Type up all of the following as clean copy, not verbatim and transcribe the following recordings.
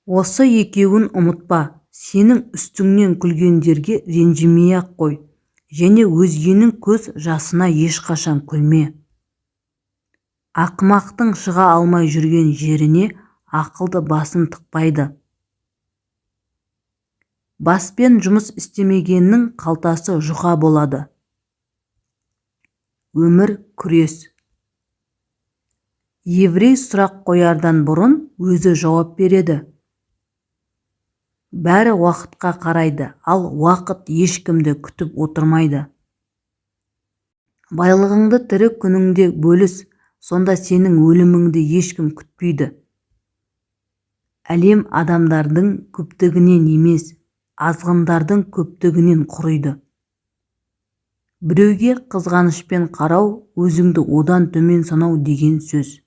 Осы екеуін ұмытпа, сенің үстіңнен күлгендерге ренжімей-ақ қой, және өзгенің көз жасына ешқашан күлме. Ақымақтың шыға алмай жүрген жеріне ақылды басын тықпайды. Баспен жұмыс істемегеннің қалтасы жұқа болады. Өмір күрес. Еврей сұрақ қоярдан бұрын өзі жауап береді. Бәрі уақытқа қарайды, ал уақыт ешкімді күтіп отырмайды. Байлығыңды тірі күніңде бөліс, сонда сенің өліміңді ешкім күтпейді. Әлем адамдардың көптігінен емес, азғындардың көптігінен құриды. Біреуге қызғанышпен қарау, өзіңді одан төмен санау деген сөз.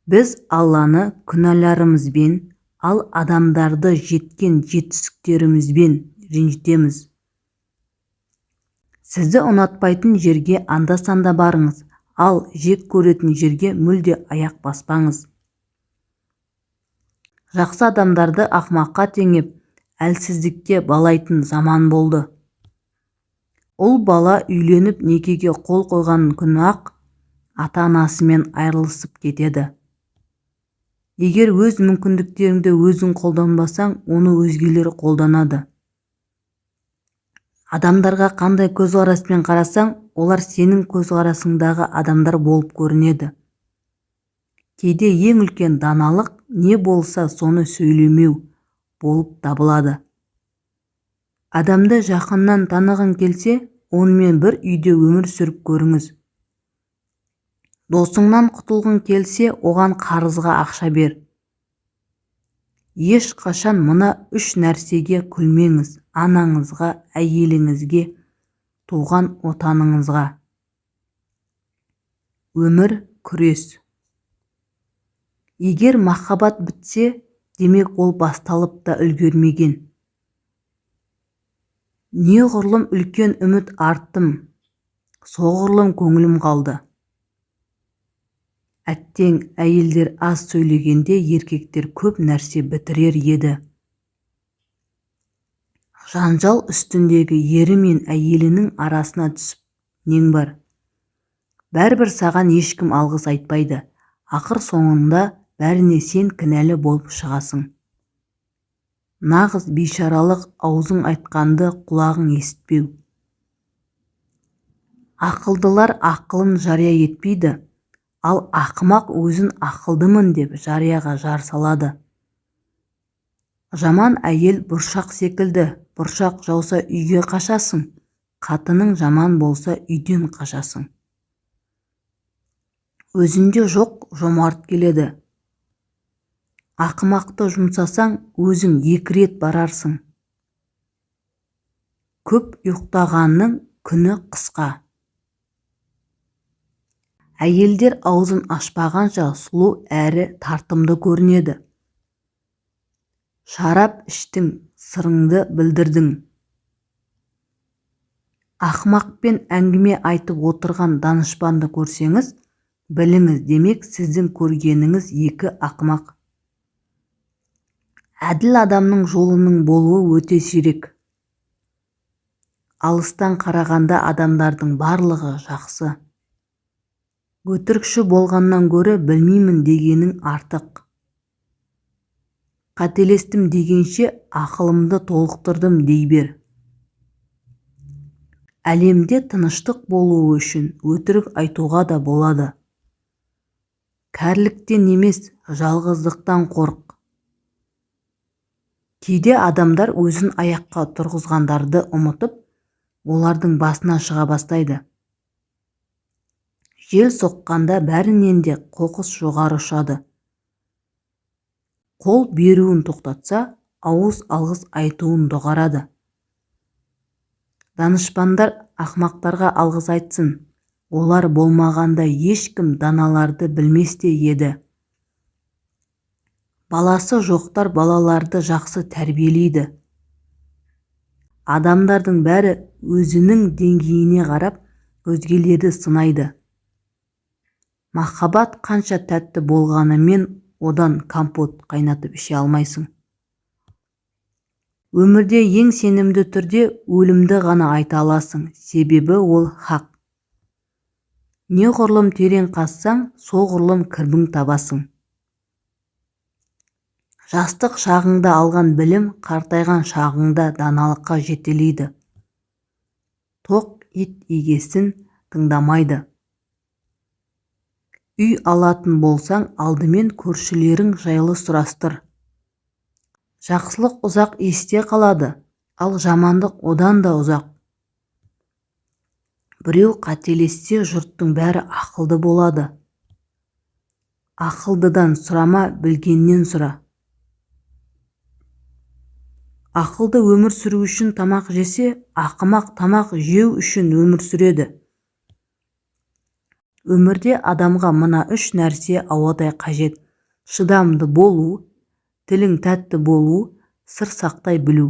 Біз Алланы күнәларымызбен, ал адамдарды жеткен жетістіктерімізбен ренжітеміз. Сізді ұнатпайтын жерге анда-санда барыңыз, ал жек көретін жерге мүлде аяқ баспаңыз. Жақсы адамдарды ақымаққа теңеп, әлсіздікке балайтын заман болды. Ұл бала үйленіп некеге қол қойған күні-ақ ата-анасымен айырылысып кетеді. Егер өз мүмкіндіктеріңді өзің қолданбасаң, оны өзгелер қолданады. Адамдарға қандай көзқараспен қарасаң, олар сенің көзқарасыңдағы адамдар болып көрінеді. Кейде ең үлкен даналық не болса соны сөйлемеу болып табылады. Адамды жақыннан танығың келсе, онымен бір үйде өмір сүріп көріңіз. Досыңнан құтылғың келсе, оған қарызға ақша бер. Ешқашан мына 3 нәрсеге күлмеңіз: анаңызға, әйеліңізге, туған отаныңызға. Өмір күрес. Егер махаббат бітсе, демек ол басталып та үлгермеген. Неғұрлым үлкен үміт арттым, соғұрлым көңілім қалды. Әттең, әйелдер аз сөйлегенде еркектер көп нәрсе бітірер еді. Жанжал үстіндегі ері мен әйелінің арасына түсіп, нең бар? Бәрібір саған ешкім алғыс айтпайды. Ақыр соңында бәріне сен кінәлі болып шығасың. Нағыз бейшаралық аузың айтқанды құлағың есітпеу. Ақылдылар ақылын жария етпейді, ал ақымақ өзін ақылдымын деп жарияға жар салады. Жаман әйел бұршақ секілді, бұршақ жауса үйге қашасың, қатының жаман болса үйден қашасың. Өзінде жоқ жомарт келеді. Ақымақты жұмсасаң, өзің 2 рет барарсың. Көп ұйықтағанның күні қысқа. Әйелдер аузын ашпағанша сұлу әрі тартымды көрінеді. Шарап іштің, сырыңды білдірдің. Ақымақпен әңгіме айтып отырған данышпанды көрсеңіз, біліңіз, демек сіздің көргеніңіз 2 ақымақ. Әділ адамның жолының болуы өте сирек. Алыстан қарағанда адамдардың барлығы жақсы. Өтірікші болғаннан гөрі білмеймін дегенің артық. Қателестім дегенше ақылымды толықтырдым дей бер. Әлемде тыныштық болуы үшін өтірік айтуға да болады. Кәріліктен емес, жалғыздықтан қорық. Кейде адамдар өзін аяққа тұрғызғандарды ұмытып, олардың басына шыға бастайды. Жел соққанда бәрінен де қоқыс жоғары ұшады. Қол беруін тоқтатса, ауыз алғыс айтуын доғарады. Данышпандар ақымақтарға алғыс айтсын. Олар болмағанда ешкім даналарды білмес те еді. Баласы жоқтар балаларды жақсы тәрбиелейді. Адамдардың бәрі өзінің деңгейіне қарап өзгелерді сынайды. Махаббат қанша тәтті болғанымен одан компот қайнатып іше алмайсың. Өмірде ең сенімді түрде өлімді ғана айта аласың, себебі ол хақ. Неғұрлым терең қазсаң, соғұрлым кірбің табасың. Жастық шағыңда алған білім қартайған шағыңда даналыққа жетелейді. Тоқ ит егесін тыңдамайды. Үй алатын болсаң, алдымен көршілерің жайлы сұрастыр. Жақсылық ұзақ есте қалады, ал жамандық одан да ұзақ. Біреу қателессе, жұрттың бәрі ақылды болады. Ақылдыдан сұрама, білгеннен сұра. Ақылды өмір сүру үшін тамақ жесе, ақымақ тамақ жеу үшін өмір сүреді. Өмірде адамға мына 3 нәрсе ауадай қажет: шыдамды болу, тілің тәтті болу, сыр сақтай білу.